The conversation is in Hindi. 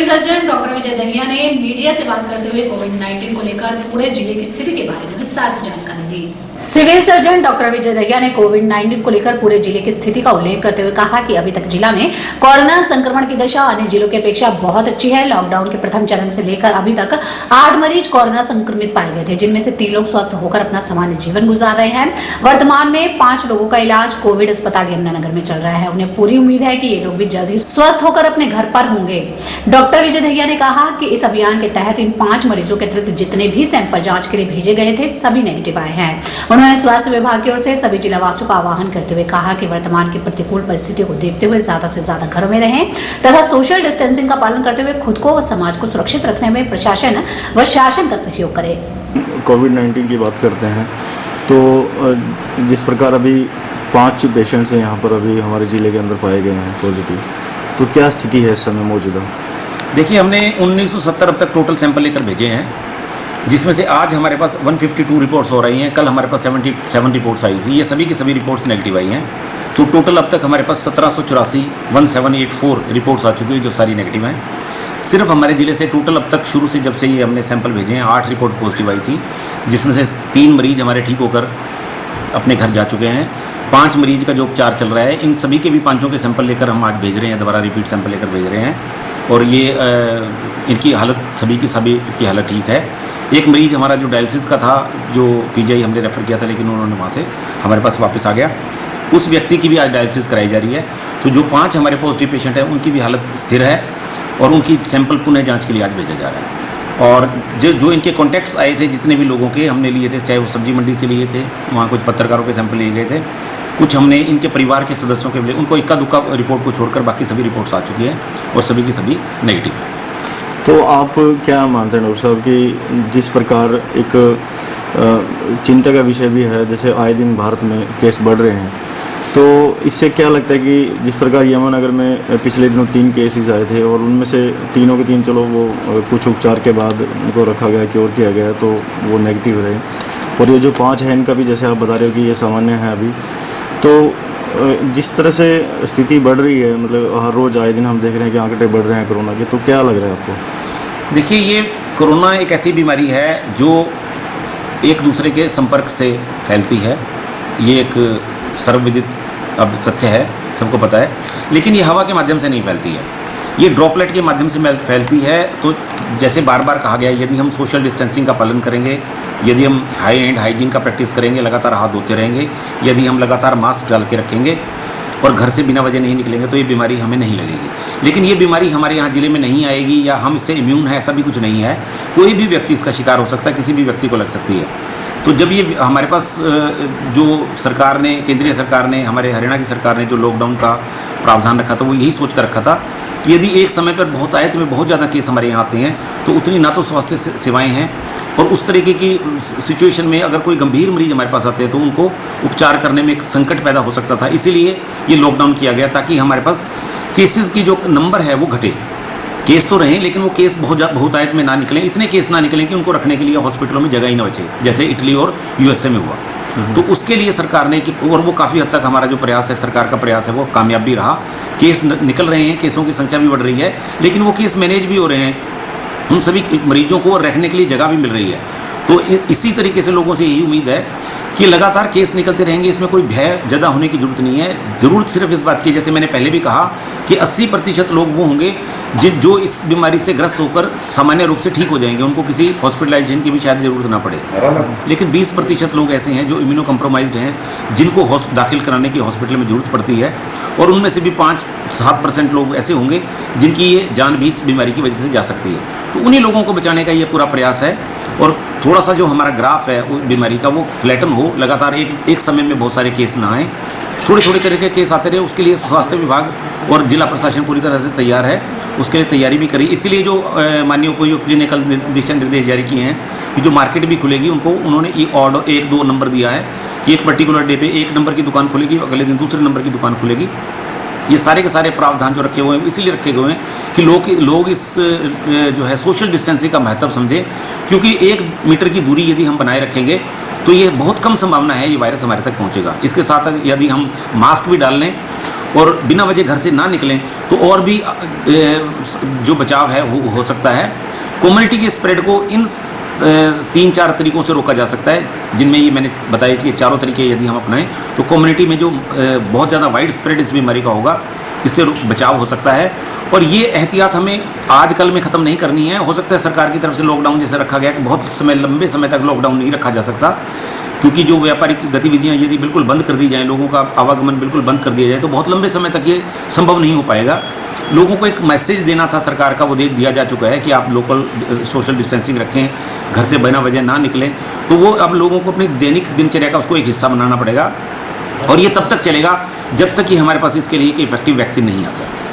सर्जन डॉक्टर विजय दहिया ने मीडिया से बात करते हुए कोविड-19 को लेकर पूरे जिले की स्थिति के बारे में विस्तार से जानकारी दी। Civil surgeon doctor Vijay Dahiya ने कोविड-19 को लेकर पूरे जिले की स्थिति का उल्लेख करते हुए कहा कि अभी तक जिला में कोरोना संक्रमण की दशा अन्य जिलों की अपेक्षा बहुत अच्छी है। लॉकडाउन के प्रथम चरण से लेकर अभी तक 8 मरीज कोरोना संक्रमित पाए गए थे, जिनमें से 3 लोग स्वस्थ होकर अपना सामान्य जीवन गुजार रहे हैं। वर्तमान में 5 लोगों का इलाज कोविड अस्पताल यमुनानगर में चल रहा है। उन्हें पूरी उम्मीद है कि ये लोग भी जल्द ही स्वस्थ होकर अपने घर पर होंगे। डॉक्टर विजय दहिया ने कहा कि इस अभियान के तहत इन 5 मरीजों के अतिरिक्त जितने भी सैंपल जांच के लिए भेजे गए थे, सभी नेगेटिव आए हैं। उन्होंने स्वास्थ्य विभाग की ओर से सभी जिलावासियों का आह्वान करते हुए कहा कि वर्तमान की प्रतिकूल परिस्थितियों को देखते हुए ज्यादा से ज्यादा घरों में रहें तथा सोशल डिस्टेंसिंग का पालन करते हुए खुद को व समाज को सुरक्षित रखने में प्रशासन व शासन का सहयोग करें। कोविड-19 की बात करते हैं तो जिस प्रकार अभी 5 पेशेंट्स यहाँ पर अभी हमारे ज़िले के अंदर पाए गए हैं पॉजिटिव, तो क्या स्थिति है इस समय मौजूदा? देखिए, हमने 1970 अब तक टोटल सैंपल लेकर भेजे हैं, जिसमें से आज हमारे पास 152 रिपोर्ट्स हो रही हैं। कल हमारे पास 77 रिपोर्ट्स आई थी। ये सभी की सभी रिपोर्ट्स नेगेटिव आई हैं। तो टोटल अब तक हमारे पास 1784 रिपोर्ट्स आ चुकी है, जो सारी नेगेटिव हैं। सिर्फ हमारे ज़िले से टोटल अब तक शुरू से जब से ये हमने सैंपल भेजे हैं 8 रिपोर्ट पॉजिटिव आई थी, जिसमें से 3 मरीज हमारे ठीक होकर अपने घर जा चुके हैं। 5 मरीज का जो उपचार चल रहा है, इन सभी के भी 5 के सैंपल लेकर हम आज भेज रहे हैं, दोबारा रिपीट सैंपल लेकर भेज रहे हैं। और ये इनकी हालत सभी की हालत ठीक है। एक मरीज हमारा जो डायलिसिस का था, जो पीजीआई हमने रेफ़र किया था, लेकिन उन्होंने वहाँ से हमारे पास वापस आ गया। उस व्यक्ति की भी आज डायलिसिस कराई जा रही है। तो जो 5 हमारे पॉजिटिव पेशेंट हैं, उनकी भी हालत स्थिर है और उनकी सैंपल पुनः जाँच के लिए आज भेजा जा रहा है। और जो इनके कॉन्टैक्ट्स आए थे, जितने भी लोगों के हमने लिए थे, चाहे वो सब्जी मंडी से लिए थे, वहाँ कुछ पत्रकारों के सैंपल लिए गए थे, कुछ हमने इनके परिवार के सदस्यों के लिए, उनको इक्का दुक्का रिपोर्ट को छोड़कर बाकी सभी रिपोर्ट्स आ चुकी हैं और सभी की सभी नेगेटिव है। तो आप क्या मानते हैं डॉक्टर साहब कि जिस प्रकार एक चिंता का विषय भी है, जैसे आए दिन भारत में केस बढ़ रहे हैं, तो इससे क्या लगता है कि जिस प्रकार यमुनानगर में पिछले दिनों 3 केसेस आए थे और उनमें से तीनों के 3 चलो वो कुछ उपचार के बाद उनको रखा गया, क्योर किया गया, तो वो नेगेटिव रहे, और ये जो 5 हैं इनका भी जैसे आप बता रहे हो कि ये सामान्य है अभी, तो जिस तरह से स्थिति बढ़ रही है, मतलब हर रोज़ आए दिन हम देख रहे हैं कि आंकड़े बढ़ रहे हैं कोरोना के, तो क्या लग रहा है आपको? देखिए, ये कोरोना एक ऐसी बीमारी है जो एक दूसरे के संपर्क से फैलती है। ये एक सर्वविदित अब सत्य है, सबको पता है। लेकिन ये हवा के माध्यम से नहीं फैलती है, ये ड्रॉपलेट के माध्यम से फैलती है। तो जैसे बार बार कहा गया है, यदि हम सोशल डिस्टेंसिंग का पालन करेंगे, यदि हम हाई एंड हाइजीन का प्रैक्टिस करेंगे, लगातार हाथ धोते रहेंगे, यदि हम लगातार मास्क डाल के रखेंगे और घर से बिना वजह नहीं निकलेंगे, तो ये बीमारी हमें नहीं लगेगी। लेकिन ये बीमारी हमारे यहाँ ज़िले में नहीं आएगी या हम इससे इम्यून है, ऐसा भी कुछ नहीं है। कोई भी व्यक्ति इसका शिकार हो सकता है, किसी भी व्यक्ति को लग सकती है। तो जब ये हमारे पास जो सरकार ने, केंद्रीय सरकार ने, हमारे हरियाणा की सरकार ने जो लॉकडाउन का प्रावधान रखा था, वो यही सोच कर रखा था कि यदि एक समय पर बहुत आयत में बहुत ज़्यादा केस हमारे यहाँ आते हैं, तो उतनी ना तो स्वास्थ्य सेवाएँ हैं, और उस तरीके की सिचुएशन में अगर कोई गंभीर मरीज हमारे पास आते हैं तो उनको उपचार करने में एक संकट पैदा हो सकता था। इसीलिए ये लॉकडाउन किया गया, ताकि हमारे पास केसेस की जो नंबर है वो घटे। केस तो रहें, लेकिन वो केस बहुत आयत में ना निकलें, इतने केस ना निकलें कि उनको रखने के लिए हॉस्पिटलों में जगह ही ना बचे, जैसे इटली और यूएसए में हुआ। तो उसके लिए सरकार ने, और वो काफ़ी हद तक हमारा जो प्रयास है, सरकार का प्रयास है, वो कामयाब भी रहा। केस निकल रहे हैं, केसों की संख्या भी बढ़ रही है, लेकिन वो केस मैनेज भी हो रहे हैं, उन सभी मरीजों को रहने के लिए जगह भी मिल रही है। तो इसी तरीके से लोगों से यही उम्मीद है कि लगातार केस निकलते रहेंगे, इसमें कोई भय ज़्यादा होने की ज़रूरत नहीं है। ज़रूरत सिर्फ इस बात की, जैसे मैंने पहले भी कहा, कि 80% लोग वो होंगे जो इस बीमारी से ग्रस्त होकर सामान्य रूप से ठीक हो जाएंगे, उनको किसी हॉस्पिटलाइजेशन की भी शायद ज़रूरत ना पड़े। लेकिन 20% लोग ऐसे हैं जो इम्यूनो कम्प्रोमाइज्ड हैं, जिनको दाखिल कराने की हॉस्पिटल में ज़रूरत पड़ती है, और उनमें से भी 5-7% लोग ऐसे होंगे जिनकी ये जान भी इस बीमारी की वजह से जा सकती है। तो उन्हीं लोगों को बचाने का ये पूरा प्रयास है। और थोड़ा सा जो हमारा ग्राफ है वो बीमारी का, वो फ्लैटन हो, लगातार एक समय में बहुत सारे केस ना आए, थोड़े करके केस आते रहे। उसके लिए स्वास्थ्य विभाग और जिला प्रशासन पूरी तरह से तैयार है, उसके लिए तैयारी भी करी। इसीलिए जो माननीय उपायुक्त जी ने कल दिशा निर्देश जारी किए हैं कि जो मार्केट भी खुलेगी, उनको उन्होंने ऑर्डर 1-2 नंबर दिया है कि एक पर्टिकुलर डे पे 1 नंबर की दुकान खुलेगी, अगले दिन दूसरे नंबर की दुकान खुलेगी। ये सारे के सारे प्रावधान जो रखे हुए हैं, इसीलिए रखे हुए हैं कि लोग इस जो है सोशल डिस्टेंसिंग का महत्व समझें, क्योंकि 1 मीटर की दूरी यदि हम बनाए रखेंगे तो ये बहुत कम संभावना है ये वायरस हमारे तक पहुंचेगा। इसके साथ यदि हम मास्क भी डाल लें और बिना वजह घर से ना निकलें तो और भी जो बचाव है वो हो सकता है। कम्युनिटी के स्प्रेड को इन 3-4 तरीकों से रोका जा सकता है, जिनमें ये मैंने बताया कि चारों तरीके यदि हम अपनाएं तो कम्युनिटी में जो बहुत ज़्यादा वाइड स्प्रेड इस बीमारी का होगा इससे बचाव हो सकता है। और ये एहतियात हमें आजकल में ख़त्म नहीं करनी है। हो सकता है सरकार की तरफ से लॉकडाउन जैसे रखा गया कि बहुत समय लंबे समय तक लॉकडाउन नहीं रखा जा सकता, क्योंकि जो व्यापारिक गतिविधियां यदि बिल्कुल बंद कर दी जाएं, लोगों का आवागमन बिल्कुल बंद कर दिया जाए तो बहुत लंबे समय तक ये संभव नहीं हो पाएगा। लोगों को एक मैसेज देना था सरकार का, वो दिया जा चुका है कि आप लोकल सोशल डिस्टेंसिंग रखें, घर से बिना वजह ना निकलें। तो वो अब लोगों को अपनी दैनिक दिनचर्या का उसको एक हिस्सा बनाना पड़ेगा, और ये तब तक चलेगा जब तक कि हमारे पास इसके लिए एक इफेक्टिव वैक्सीन नहीं आ जाती।